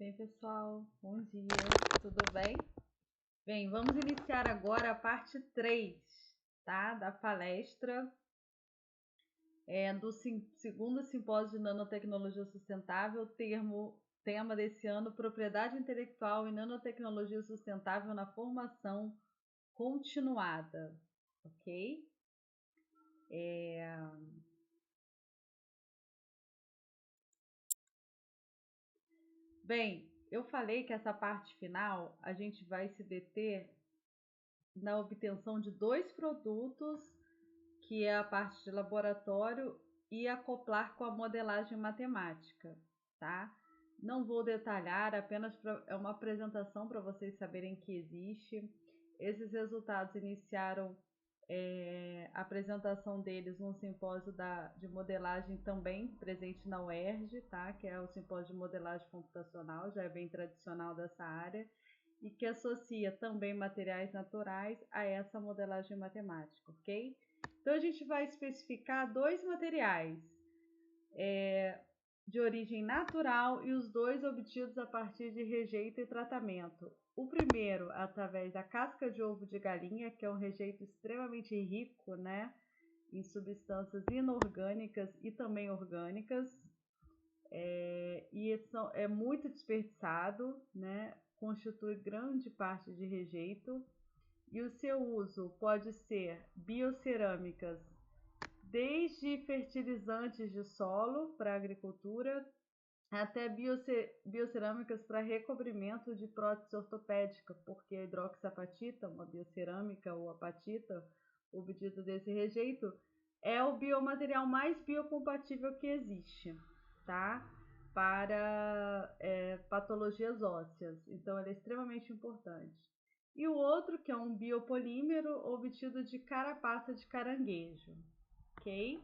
Bem, pessoal, bom dia, tudo bem? Bem, vamos iniciar agora a parte 3, tá? Da palestra do segundo simpósio de nanotecnologia sustentável, tema desse ano, propriedade intelectual e nanotecnologia sustentável na formação continuada, ok? Bem, eu falei que essa parte final a gente vai se deter na obtenção de 2 produtos, que é a parte de laboratório, e acoplar com a modelagem matemática, tá? Não vou detalhar, apenas é uma apresentação para vocês saberem que existe. Esses resultados iniciaram a apresentação deles num simpósio de modelagem também presente na UERJ, tá? Que é o simpósio de modelagem computacional, já é bem tradicional dessa área, e que associa também materiais naturais a essa modelagem matemática, ok? Então a gente vai especificar 2 materiais de origem natural e os 2 obtidos a partir de rejeito e tratamento. O primeiro, através da casca de ovo de galinha, que é um rejeito extremamente rico, né, em substâncias inorgânicas e também orgânicas, e é muito desperdiçado, né, constitui grande parte de rejeito, e o seu uso pode ser biocerâmicas, desde fertilizantes de solo para agricultura, até biocerâmicas para recobrimento de prótese ortopédica, porque a hidroxiapatita, uma biocerâmica ou apatita, obtida desse rejeito, é o biomaterial mais biocompatível que existe, tá? Para patologias ósseas. Então, ele é extremamente importante. E o outro, que é um biopolímero obtido de carapaça de caranguejo, ok?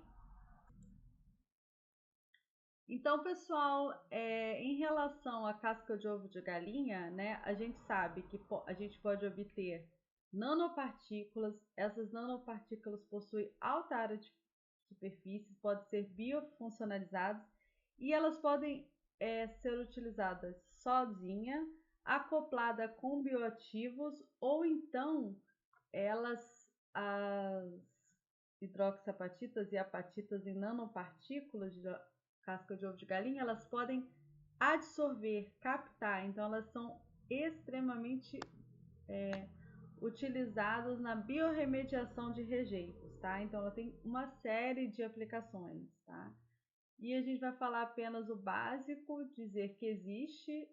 Então, pessoal, em relação à casca de ovo de galinha, né, a gente sabe que a gente pode obter nanopartículas. Essas nanopartículas possuem alta área de superfície, podem ser biofuncionalizadas e elas podem ser utilizadas sozinha, acoplada com bioativos, ou então elas, as hidroxiapatitas e apatitas em nanopartículas de casca de ovo de galinha, elas podem absorver, captar, então elas são extremamente utilizadas na biorremediação de rejeitos, tá? Então ela tem uma série de aplicações, tá? E a gente vai falar apenas o básico, dizer que existe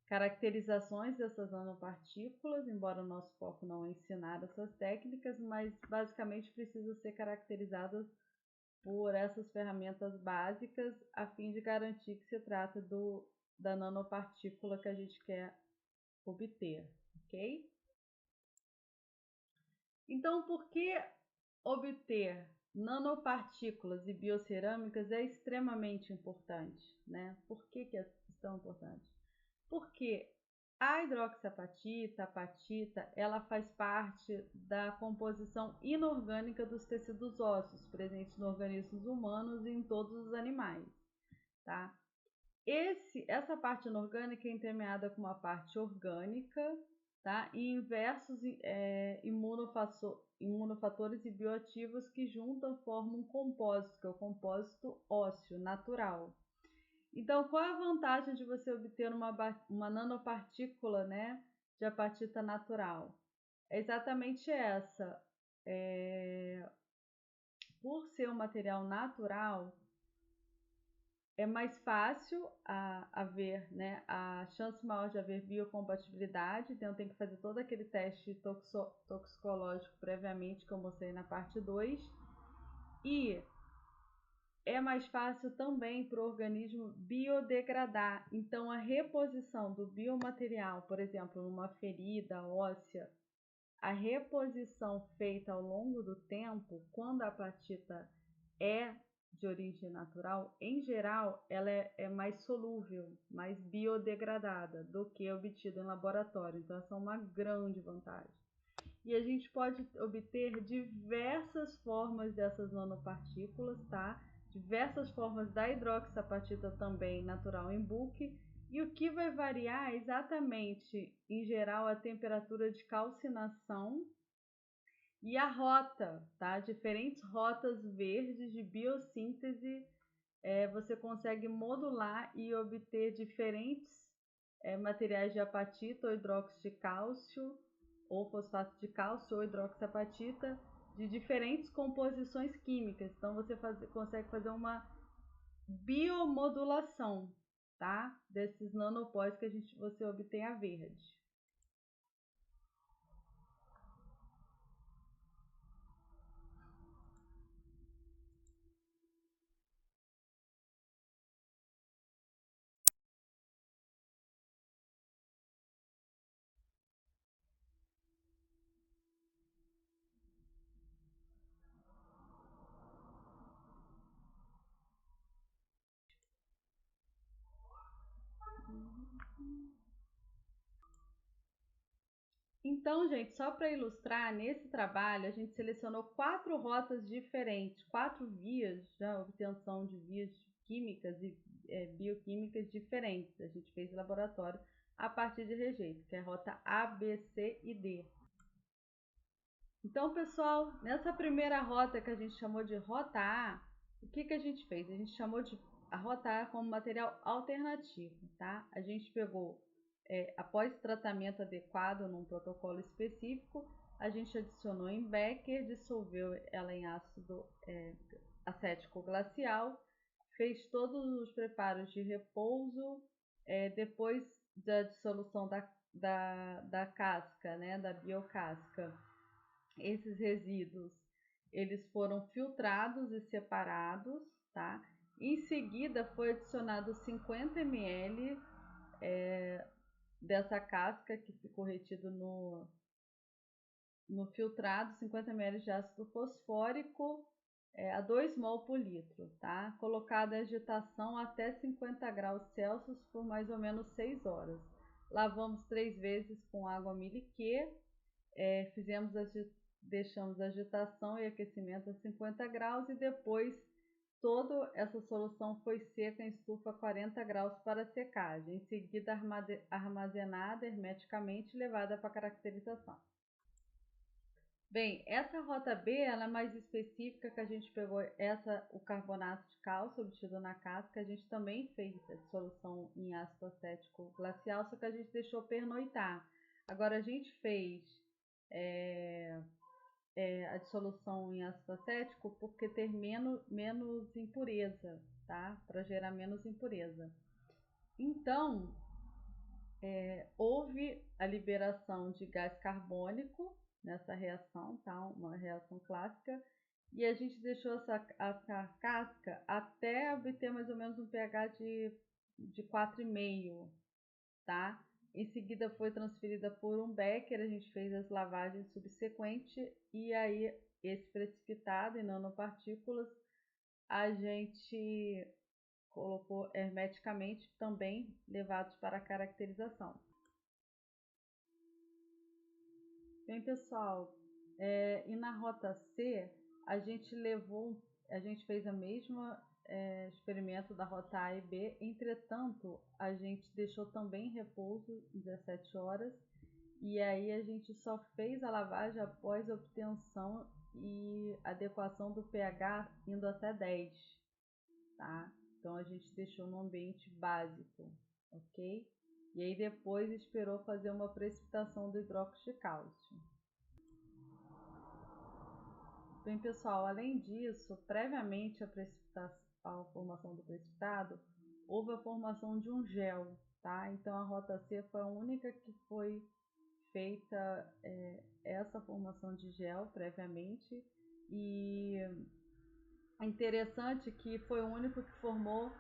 caracterizações dessas nanopartículas, embora o nosso foco não é ensinar essas técnicas, mas basicamente precisam ser caracterizadas por essas ferramentas básicas, a fim de garantir que se trata da nanopartícula que a gente quer obter, ok? Então, por que obter nanopartículas e biocerâmicas é extremamente importante, né? Por que é tão importante? Porque a hidroxiapatita, a apatita, ela faz parte da composição inorgânica dos tecidos ósseos presentes no organismos humanos e em todos os animais, tá? Essa parte inorgânica é entremeada com uma parte orgânica, tá? E inversos imunofatores e bioativos que juntam formam um compósito, que é o compósito ósseo natural. Então, qual é a vantagem de você obter uma nanopartícula, né, de apatita natural? É exatamente essa. Por ser um material natural, é mais fácil haver, né, a chance maior de haver biocompatibilidade, então tem que fazer todo aquele teste toxicológico previamente, que eu mostrei na parte 2, e é mais fácil também para o organismo biodegradar. Então, a reposição do biomaterial, por exemplo, numa ferida óssea, a reposição feita ao longo do tempo, quando a apatita é de origem natural, em geral, ela é mais solúvel, mais biodegradada do que obtida em laboratório. Então, essa é uma grande vantagem. E a gente pode obter diversas formas dessas nanopartículas, tá? diversas formas da hidroxiapatita também natural em bulk, e o que vai variar é exatamente, em geral, a temperatura de calcinação e a rota, tá? Diferentes rotas verdes de biossíntese, você consegue modular e obter diferentes materiais de apatita ou hidróxido de cálcio, ou fosfato de cálcio ou hidroxiapatita, de diferentes composições químicas. Então você consegue fazer uma biomodulação, tá? Desses nanopós que você obtém a verde. Então, gente, só para ilustrar, nesse trabalho a gente selecionou 4 rotas diferentes, 4 vias de obtenção de vias químicas e bioquímicas diferentes. A gente fez em laboratório a partir de rejeito, que é a rota A, B, C e D. Então, pessoal, nessa primeira rota que a gente chamou de rota A, o que a gente fez? A gente chamou de a rota A como material alternativo, tá? A gente pegou, após tratamento adequado num protocolo específico, a gente adicionou em Becker, dissolveu ela em ácido acético glacial, fez todos os preparos de repouso, depois da dissolução da casca, né, da biocasca. Esses resíduos, eles foram filtrados e separados, tá? Em seguida foi adicionado 50 ml dessa casca que ficou retido no filtrado, 50 ml de ácido fosfórico a 2 mol por litro, tá? Colocado em agitação até 50 graus Celsius por mais ou menos 6 horas. Lavamos 3 vezes com água miliquê, deixamos a agitação e aquecimento a 50 graus e depois toda essa solução foi seca em estufa a 40 graus para secagem, em seguida armazenada hermeticamente e levada para caracterização. Bem, essa rota B ela é mais específica, que a gente pegou o carbonato de cálcio obtido na casca, a gente também fez a dissolução em ácido acético glacial, só que a gente deixou pernoitar. Agora a gente fez a dissolução em ácido acético porque ter menos impureza, tá? Para gerar menos impureza. Então, houve a liberação de gás carbônico nessa reação, tá? Uma reação clássica, e a gente deixou essa casca até obter mais ou menos um pH de 4,5, tá? Em seguida foi transferida por um Becker, a gente fez as lavagens subsequentes e aí esse precipitado em nanopartículas a gente colocou hermeticamente também levados para a caracterização. Bem, pessoal, e na rota C a gente fez a mesma experimento da rota A e B, entretanto a gente deixou também em repouso 17 horas e aí a gente só fez a lavagem após a obtenção e adequação do pH indo até 10, tá? Então a gente deixou no ambiente básico, ok? E aí depois esperou fazer uma precipitação do hidróxido de cálcio. Bem, pessoal, além disso, previamente à formação do precipitado, houve a formação de um gel, tá? Então a rota C foi a única que foi feita essa formação de gel previamente, e é interessante que foi o único que formou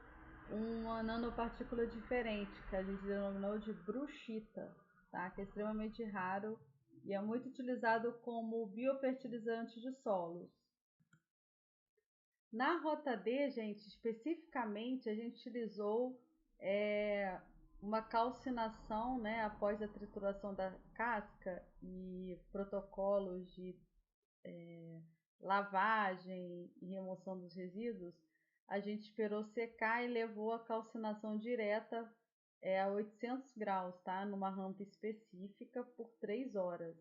uma nanopartícula diferente, que a gente denominou de bruxita, tá? Que é extremamente raro e é muito utilizado como biofertilizante de solos. Na rota D, gente, especificamente, a gente utilizou uma calcinação, né, após a trituração da casca e protocolos de lavagem e remoção dos resíduos. a gente esperou secar e levou a calcinação direta a 800 graus, tá? Numa rampa específica por 3 horas.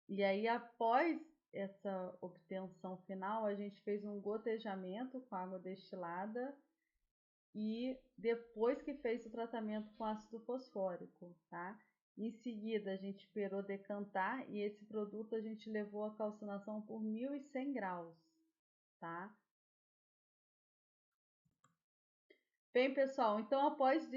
E aí, após essa obtenção final, a gente fez um gotejamento com água destilada e depois que fez o tratamento com ácido fosfórico, tá? Em seguida, a gente esperou decantar e esse produto a gente levou a calcinação por 1100 graus, tá? Bem, pessoal, então após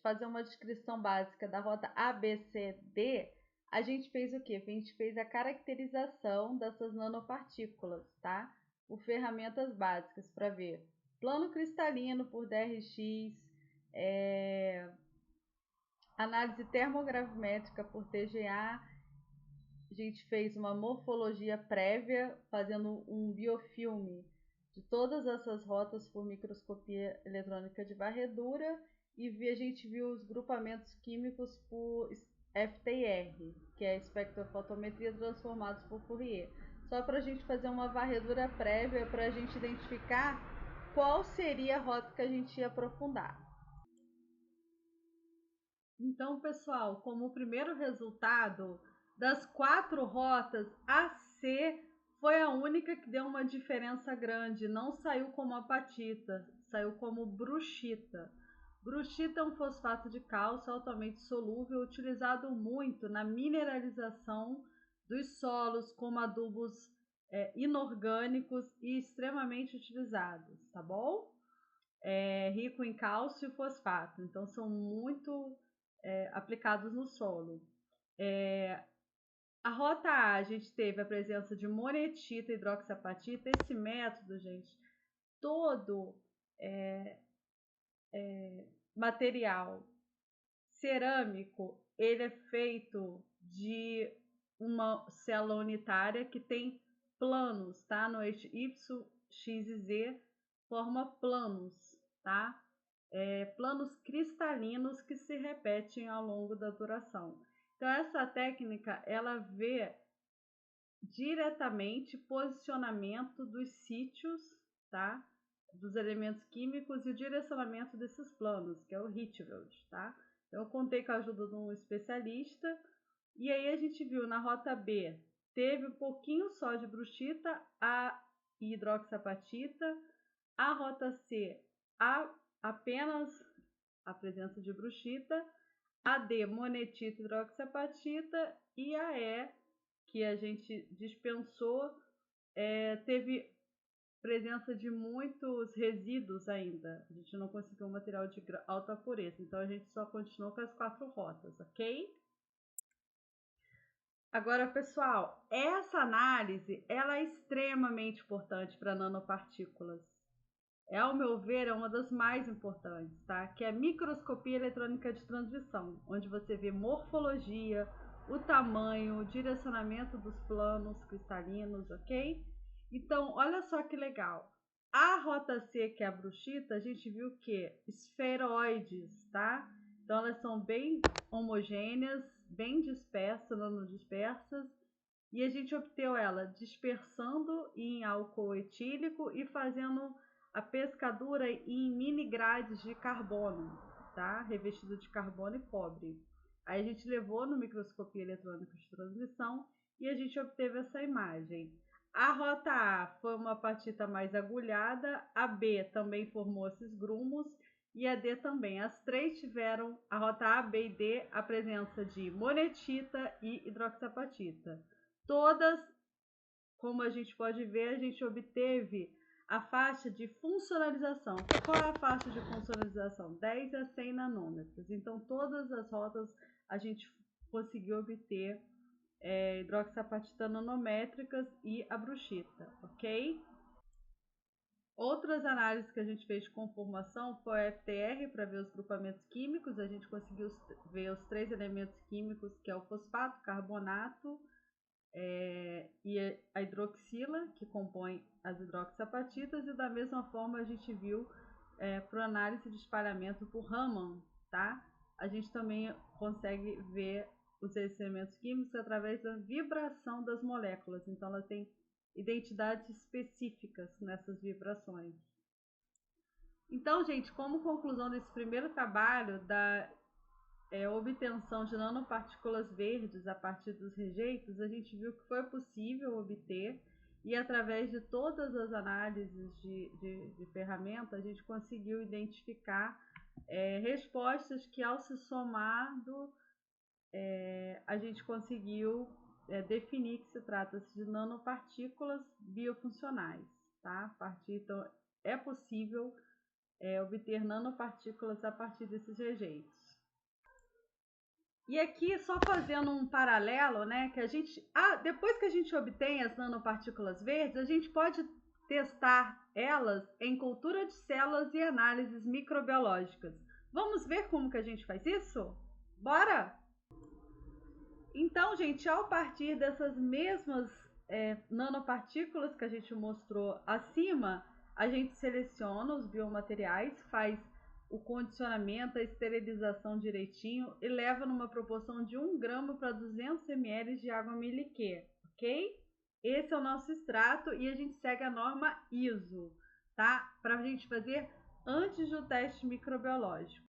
fazer uma descrição básica da rota A, B, C, D, a gente fez o quê? A gente fez a caracterização dessas nanopartículas, tá? Por ferramentas básicas para ver plano cristalino por DRX, análise termogravimétrica por TGA. A gente fez uma morfologia prévia, fazendo um biofilme de todas essas rotas por microscopia eletrônica de varredura e a gente viu os grupamentos químicos por FTIR, que é espectrofotometria transformados por Fourier. Só para a gente fazer uma varredura prévia para a gente identificar qual seria a rota que a gente ia aprofundar. Então, pessoal, como primeiro resultado, das 4 rotas, a C foi a única que deu uma diferença grande, não saiu como apatita, saiu como bruxita. Bruxita é um fosfato de cálcio altamente solúvel, utilizado muito na mineralização dos solos como adubos inorgânicos e extremamente utilizados, tá bom? Rico em cálcio e fosfato, então são muito aplicados no solo. A rota A, a gente teve a presença de monetita e hidroxiapatita. Esse método, gente, todo material cerâmico, ele é feito de uma célula unitária que tem planos, tá? No eixo Y, X e Z, forma planos, tá? Planos cristalinos que se repetem ao longo da duração. Então, essa técnica, ela vê diretamente posicionamento dos sítios, tá? Dos elementos químicos e o direcionamento desses planos, que é o Rietveld, tá? Então, eu contei com a ajuda de um especialista e aí a gente viu na rota B, teve um pouquinho só de bruxita, A hidroxiapatita, a rota C, apenas a presença de bruxita, a D, monetita, hidroxiapatita e a E, que a gente dispensou, teve presença de muitos resíduos ainda. A gente não conseguiu um material de alta pureza, então a gente só continuou com as 4 rotas, ok? Agora, pessoal, essa análise ela é extremamente importante para nanopartículas. Ao meu ver, é uma das mais importantes, tá? Que é a microscopia eletrônica de transmissão, onde você vê morfologia, o tamanho, o direcionamento dos planos cristalinos, ok? Então, olha só que legal. A rota C, que é a bruxita, a gente viu que esferoides, tá? Então, elas são bem homogêneas, bem dispersas, nanodispersas, e a gente obteve ela dispersando em álcool etílico e fazendo a pescadura em mini grades de carbono, tá? Revestido de carbono e cobre. Aí a gente levou no microscopia eletrônica de transmissão e a gente obteve essa imagem. A rota A foi uma apatita mais agulhada, a B também formou esses grumos e a D também. As 3 tiveram, a rota A, B e D, a presença de monetita e hidroxiapatita. Todas, como a gente pode ver, a gente obteve a faixa de funcionalização. Qual é a faixa de funcionalização? 10 a 100 nanômetros. Então, todas as rotas a gente conseguiu obter hidroxiapatita nanométricas e a bruxita, ok? Outras análises que a gente fez de conformação foi a FTR para ver os grupamentos químicos. A gente conseguiu ver os 3 elementos químicos, que é o fosfato, carbonato e a hidroxila, que compõe as hidroxiapatitas, e da mesma forma a gente viu para análise de espalhamento por Raman, tá? A gente também consegue ver os elementos químicos através da vibração das moléculas. Então, ela tem identidades específicas nessas vibrações. Então, gente, como conclusão desse primeiro trabalho da obtenção de nanopartículas verdes a partir dos rejeitos, a gente viu que foi possível obter, e através de todas as análises de ferramenta, a gente conseguiu identificar respostas que, ao se somado, a gente conseguiu definir que se trata de nanopartículas biofuncionais, tá? Então, é possível obter nanopartículas a partir desses rejeitos. E aqui, só fazendo um paralelo, né, que a gente, depois que a gente obtém as nanopartículas verdes, a gente pode testar elas em cultura de células e análises microbiológicas. Vamos ver como que a gente faz isso? Bora? Então, gente, ao partir dessas mesmas nanopartículas que a gente mostrou acima, a gente seleciona os biomateriais, faz o condicionamento, a esterilização direitinho e leva numa proporção de 1 grama para 200 ml de água miliquê, ok? Esse é o nosso extrato e a gente segue a norma ISO, tá? Para a gente fazer antes do teste microbiológico.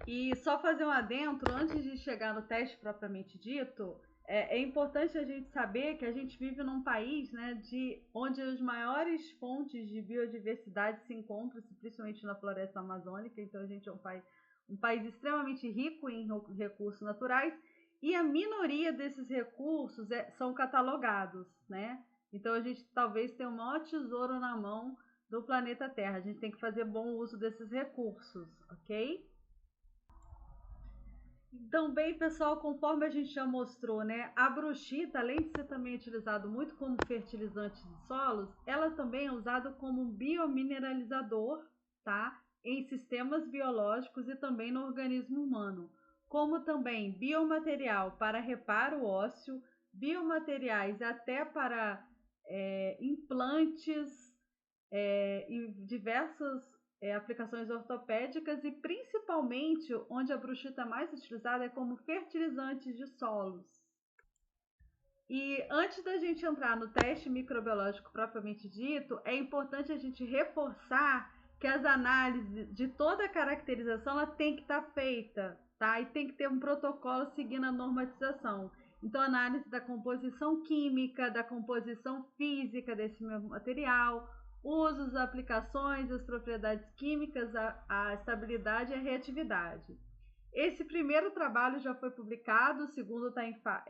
E só fazer um adentro, antes de chegar no teste propriamente dito, é importante a gente saber que a gente vive num país, né, onde as maiores fontes de biodiversidade se encontram, principalmente na floresta amazônica. Então a gente é um país extremamente rico em recursos naturais, e a minoria desses recursos são catalogados, né? Então a gente talvez tenha o maior tesouro na mão do planeta Terra. A gente tem que fazer bom uso desses recursos, ok? Então, bem, pessoal, conforme a gente já mostrou, né, a bruxita, além de ser também utilizado muito como fertilizante de solos, ela também é usada como um biomineralizador, tá? Em sistemas biológicos e também no organismo humano, como também biomaterial para reparo ósseo, biomateriais até para implantes e diversas aplicações ortopédicas, e principalmente onde a bruxita é mais utilizada é como fertilizante de solos. E antes da gente entrar no teste microbiológico propriamente dito, é importante a gente reforçar que as análises de toda a caracterização ela tem que estar feita, tá? E tem que ter um protocolo seguindo a normatização. Então, análise da composição química, da composição física desse mesmo material, usos, aplicações, as propriedades químicas, a estabilidade e a reatividade. Esse primeiro trabalho já foi publicado, o segundo está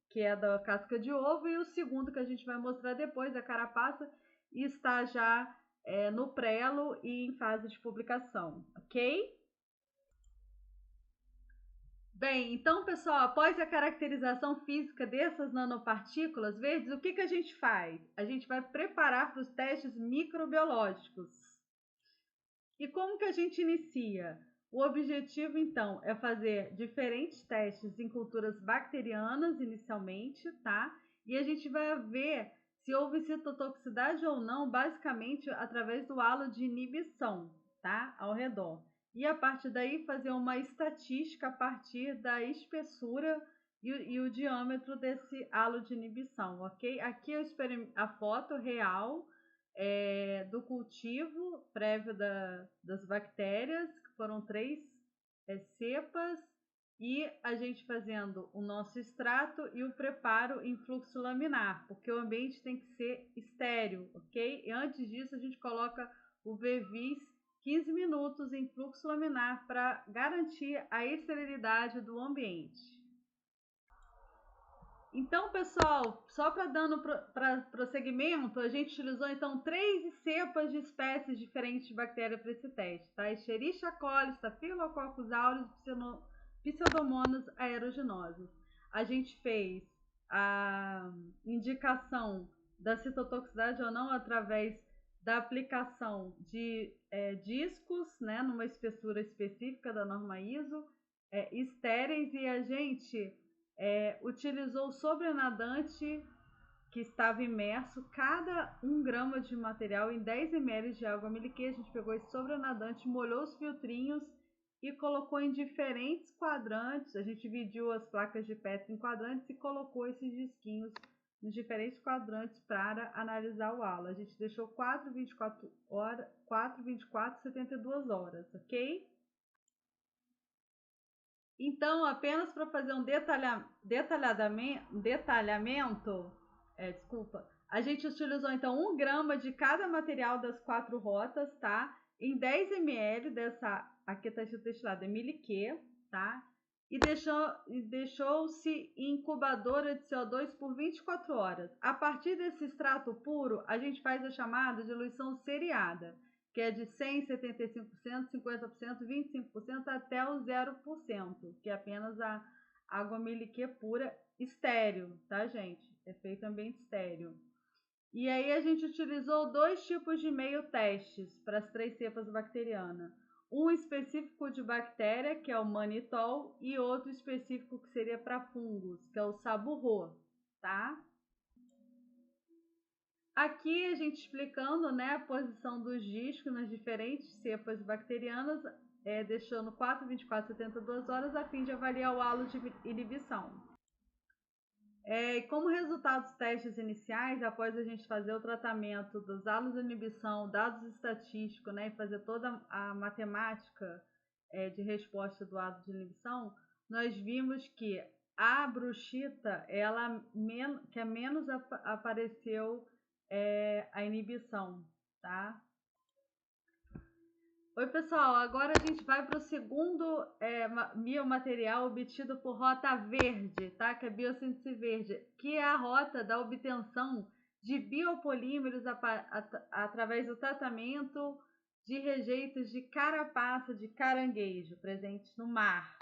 que é da casca de ovo, e o segundo que a gente vai mostrar depois, da carapaça, está já no prelo e em fase de publicação, ok? Bem, então, pessoal, após a caracterização física dessas nanopartículas verdes, o que a gente faz? A gente vai preparar para os testes microbiológicos. E como que a gente inicia? O objetivo, então, é fazer diferentes testes em culturas bacterianas inicialmente, tá? E a gente vai ver se houve citotoxicidade ou não, basicamente através do halo de inibição, tá? Ao redor. E a partir daí fazer uma estatística a partir da espessura e o diâmetro desse halo de inibição, ok? Aqui eu a foto real do cultivo prévio das bactérias, que foram 3 cepas, e a gente fazendo o nosso extrato e o preparo em fluxo laminar, porque o ambiente tem que ser estéril, ok? E antes disso a gente coloca o VVIS 15 minutos em fluxo laminar para garantir a esterilidade do ambiente. Então, pessoal, só para dando prosseguimento, a gente utilizou então 3 cepas de espécies diferentes de bactéria para esse teste, tá? Escherichia coli, Staphylococcus aureus e Pseudomonas aeruginosa. A gente fez a indicação da citotoxicidade ou não através da aplicação de discos, né, numa espessura específica da norma ISO, estéreis, e a gente utilizou o sobrenadante que estava imerso, cada 1 grama de material em 10 ml de água miliquê. A gente pegou esse sobrenadante, molhou os filtrinhos e colocou em diferentes quadrantes. A gente dividiu as placas de Petri em quadrantes e colocou esses disquinhos nos diferentes quadrantes para analisar o halo. A gente deixou 4, 24 horas, 4, 24, 72 horas, ok? Então, apenas para fazer um detalhamento, a gente utilizou então 1 grama de cada material das 4 rotas, tá? Em 10 ml dessa, aqui está escrito destilado, é miliquê, tá? E deixou-se em incubadora de CO2 por 24 horas. A partir desse extrato puro, a gente faz a chamada de diluição seriada, que é de 100%, 75%, 50%, 25% até o 0%, que é apenas a água miliquê pura estéreo, tá, gente? É feito em ambiente estéreo. E aí a gente utilizou 2 tipos de meio testes para as 3 cepas bacterianas. Um específico de bactéria, que é o manitol, e outro específico que seria para fungos, que é o saburro, tá? Aqui a gente explicando, né, a posição dos discos nas diferentes cepas bacterianas, deixando 4, 24, 72 horas a fim de avaliar o halo de inibição. Como resultado dos testes iniciais, após a gente fazer o tratamento dos halos de inibição, dados estatísticos, né, e fazer toda a matemática de resposta do halo de inibição, nós vimos que a bruxita, que é menos apareceu a inibição, tá? Oi, pessoal, agora a gente vai para o segundo biomaterial obtido por rota verde, tá? Que é biossíntese verde, que é a rota da obtenção de biopolímeros através do tratamento de rejeitos de carapaça de caranguejo presentes no mar.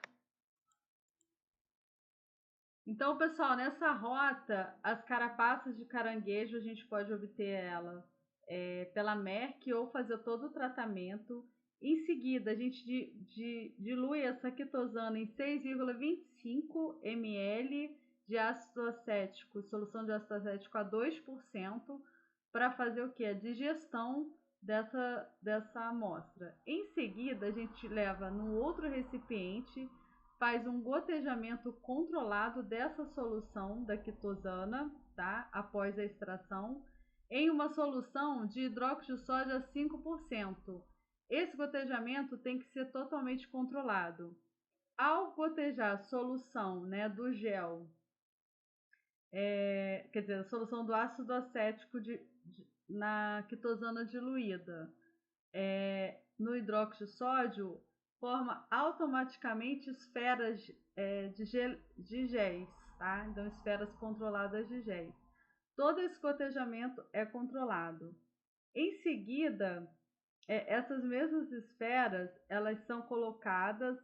Então, pessoal, nessa rota, as carapaças de caranguejo a gente pode obter ela pela Merck ou fazer todo o tratamento. Em seguida, a gente dilui essa quitosana em 6,25 ml de ácido acético, solução de ácido acético a 2%, para fazer o que? A digestão dessa amostra. Em seguida, a gente leva num outro recipiente, faz um gotejamento controlado dessa solução da quitosana, tá? Após a extração, em uma solução de hidróxido de sódio a 5%. Esse gotejamento tem que ser totalmente controlado. Ao gotejar a solução, né, do gel, quer dizer, a solução do ácido acético na quitosana diluída no hidróxido de sódio, forma automaticamente esferas de géis, tá? Então, esferas controladas de géis. Todo esse gotejamento é controlado. Em seguida, essas mesmas esferas, elas são colocadas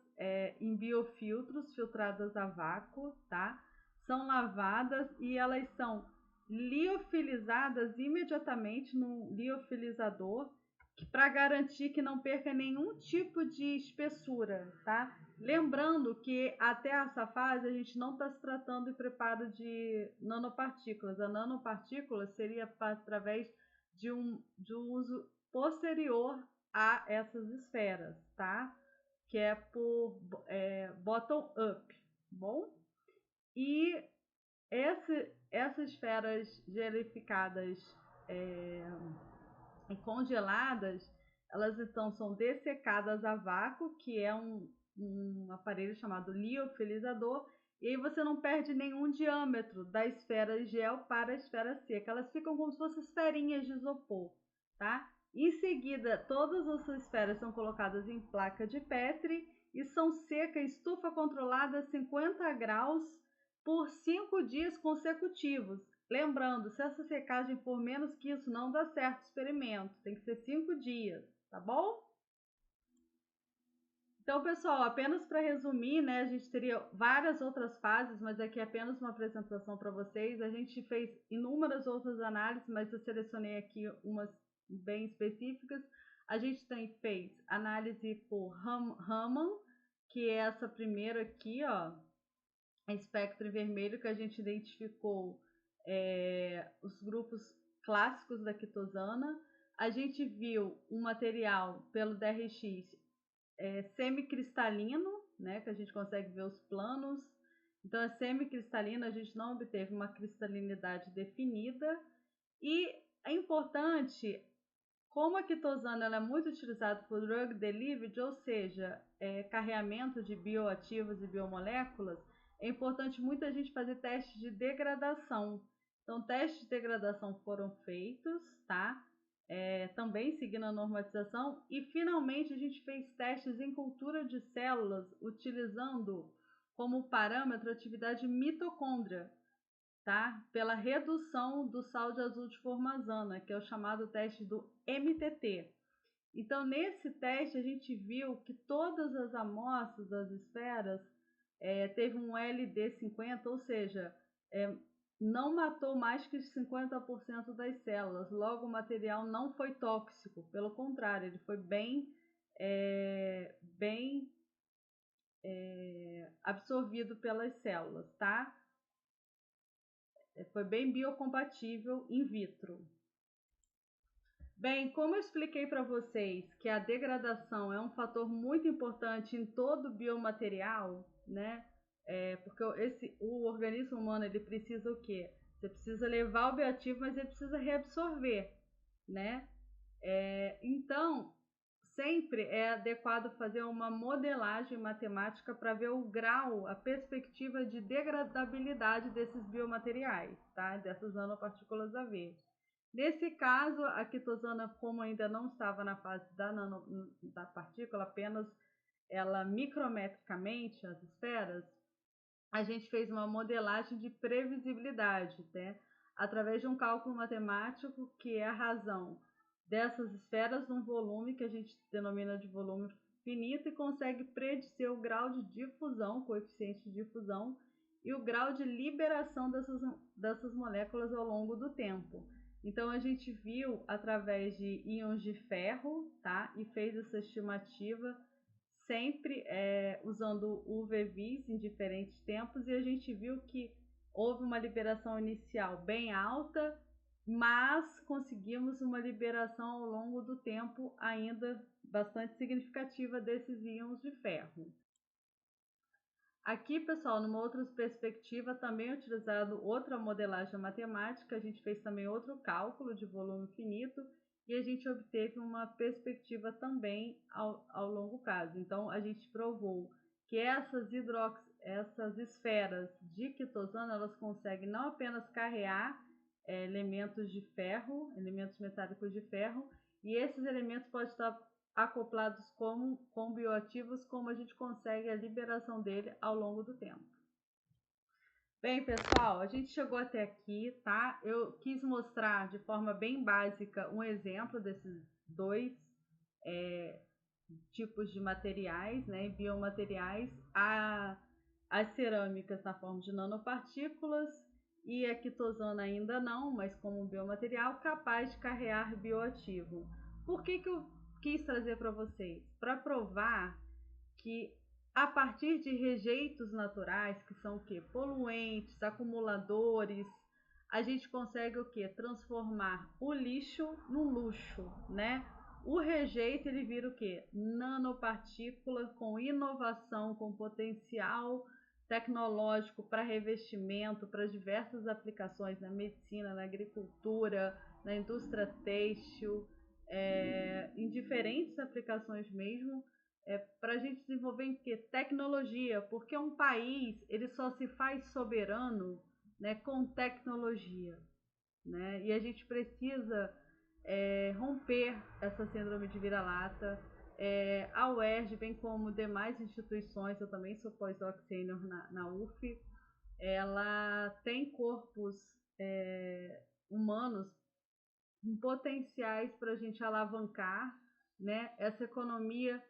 em biofiltros, filtradas a vácuo, tá? São lavadas e elas são liofilizadas imediatamente no liofilizador, para garantir que não perca nenhum tipo de espessura, tá? Lembrando que até essa fase a gente não está se tratando de preparo de nanopartículas. A nanopartícula seria através de um uso posterior a essas esferas, tá? Que é por bottom up, bom? E essas esferas gelificadas e congeladas, elas então são dessecadas a vácuo, que é um aparelho chamado liofilizador, e aí você não perde nenhum diâmetro da esfera gel para a esfera seca. Elas ficam como se fossem esferinhas de isopor, tá? Em seguida, todas essas esferas são colocadas em placa de Petri e são secas em estufa controlada a 50 graus por 5 dias consecutivos. Lembrando, se essa secagem for menos que isso, não dá certo o experimento. Tem que ser 5 dias, tá bom? Então, pessoal, apenas para resumir, né, a gente teria várias outras fases, mas aqui é apenas uma apresentação para vocês. A gente fez inúmeras outras análises, mas eu selecionei aqui umas bem específicas. A gente fez análise por Raman, que é essa primeira aqui, ó, espectro em vermelho, que a gente identificou os grupos clássicos da quitosana. A gente viu um material pelo DRX semicristalino, né, que a gente consegue ver os planos Então é semicristalina, a gente não obteve uma cristalinidade definida. E é importante, como a quitosana ela é muito utilizada por drug delivery, ou seja, carreamento de bioativos e biomoléculas, é importante muita gente fazer testes de degradação. Então, testes de degradação foram feitos, tá? Também seguindo a normatização, e finalmente a gente fez testes em cultura de células utilizando como parâmetro a atividade mitocôndria, tá? Pela redução do sal de azul de formazana, que é o chamado teste do MTT. Então, nesse teste, a gente viu que todas as amostras das esferas teve um LD50, ou seja, não matou mais que 50% das células. Logo, o material não foi tóxico, pelo contrário, ele foi bem absorvido pelas células, tá? Foi bem biocompatível in vitro. Bem, como eu expliquei para vocês que a degradação é um fator muito importante em todo biomaterial, né? Porque o organismo humano ele precisa o quê? Você precisa levar o bioativo, mas ele precisa reabsorver, né? Então, sempre é adequado fazer uma modelagem matemática para ver o grau, a perspectiva de degradabilidade desses biomateriais, tá? Dessas nanopartículas a ver. Nesse caso, a quitosana, como ainda não estava na fase da partícula, apenas ela micrometricamente, as esferas, a gente fez uma modelagem de previsibilidade, né? Através de um cálculo matemático que é a razão dessas esferas num volume que a gente denomina de volume finito e consegue predizer o grau de difusão, coeficiente de difusão, e o grau de liberação dessas moléculas ao longo do tempo. Então a gente viu através de íons de ferro, tá? E fez essa estimativa sempre usando UV-Vis em diferentes tempos, e a gente viu que houve uma liberação inicial bem alta, mas conseguimos uma liberação ao longo do tempo ainda bastante significativa desses íons de ferro. Aqui, pessoal, numa outra perspectiva, também utilizado outra modelagem matemática, a gente fez também outro cálculo de volume finito e a gente obteve uma perspectiva também ao longo prazo. Então, a gente provou que essas esferas de quitosana, elas conseguem não apenas carrear elementos de ferro, elementos metálicos de ferro, e esses elementos podem estar acoplados com bioativos, como a gente consegue a liberação dele ao longo do tempo. Bem, pessoal, a gente chegou até aqui, tá? Eu quis mostrar de forma bem básica um exemplo desses dois tipos de materiais, né, biomateriais, as cerâmicas na forma de nanopartículas e a quitosana ainda não, mas como um biomaterial capaz de carregar bioativo. Por que eu quis trazer para vocês? Para provar que a partir de rejeitos naturais, que são o quê? Poluentes, acumuladores, a gente consegue o quê? Transformar o lixo num luxo, né? O rejeito ele vira o quê? Nanopartícula com inovação, com potencial tecnológico para revestimento, para diversas aplicações na medicina, na agricultura, na indústria têxtil, em diferentes aplicações mesmo, para a gente desenvolver em quê? Tecnologia, porque um país ele só se faz soberano, né, com tecnologia, né? E a gente precisa romper essa síndrome de vira-lata. A UERJ, bem como demais instituições, eu também sou pós-doc sênior na UF, ela tem corpos humanos com potenciais para a gente alavancar, né, essa economia,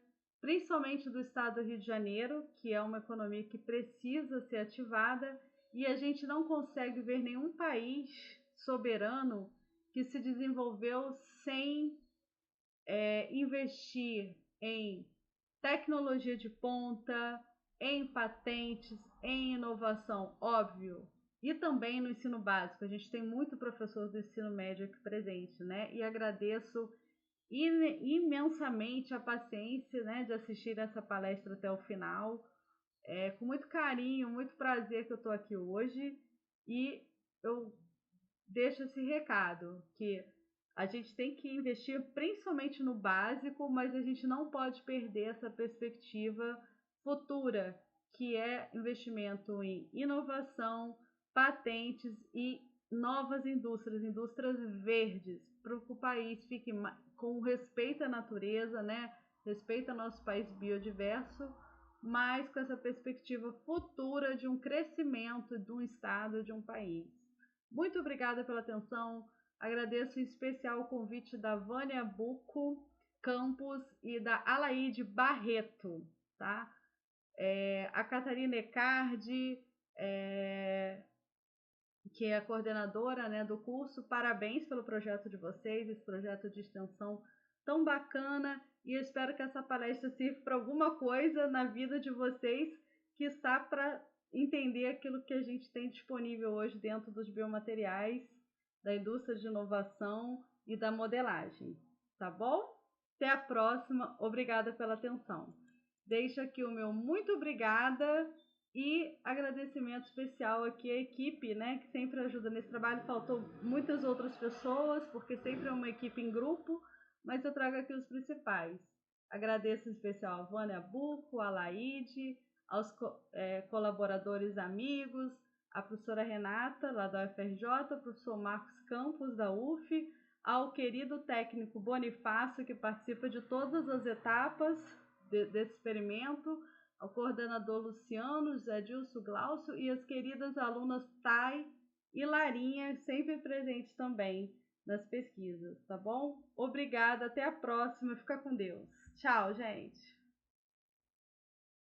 principalmente do estado do Rio de Janeiro, que é uma economia que precisa ser ativada, e a gente não consegue ver nenhum país soberano que se desenvolveu sem investir em tecnologia de ponta, em patentes, em inovação, óbvio. E também no ensino básico, a gente tem muito professor do ensino médio aqui presente, né? E agradeço imensamente a paciência, né, de assistir essa palestra até o final. É com muito carinho, muito prazer que eu estou aqui hoje e eu deixo esse recado que a gente tem que investir principalmente no básico, mas a gente não pode perder essa perspectiva futura, que é investimento em inovação, patentes e novas indústrias, indústrias verdes, para que o país fique com respeito à natureza, né? Respeito ao nosso país biodiverso, mas com essa perspectiva futura de um crescimento de um estado, de um país. Muito obrigada pela atenção. Agradeço em especial o convite da Vânia Buco Campos e da Alaide Barreto, tá? A Catarina Ecardi, que é a coordenadora, né, do curso. Parabéns pelo projeto de vocês, esse projeto de extensão tão bacana, e eu espero que essa palestra sirva para alguma coisa na vida de vocês, que está para entender aquilo que a gente tem disponível hoje dentro dos biomateriais, da indústria de inovação e da modelagem, tá bom? Até a próxima, obrigada pela atenção. Deixo aqui o meu muito obrigada e agradecimento especial aqui à equipe, né, que sempre ajuda nesse trabalho. Faltou muitas outras pessoas, porque sempre é uma equipe em grupo, mas eu trago aqui os principais. Agradeço em especial a Vânia Buco, a Laide, aos colaboradores amigos, a professora Renata, lá da UFRJ, o professor Marcos Campos, da UF, ao querido técnico Bonifácio, que participa de todas as etapas desse experimento, ao coordenador Luciano, José Dilson, Glaucio, e as queridas alunas Thay e Larinha, sempre presentes também nas pesquisas, tá bom? Obrigada, até a próxima, fica com Deus. Tchau, gente!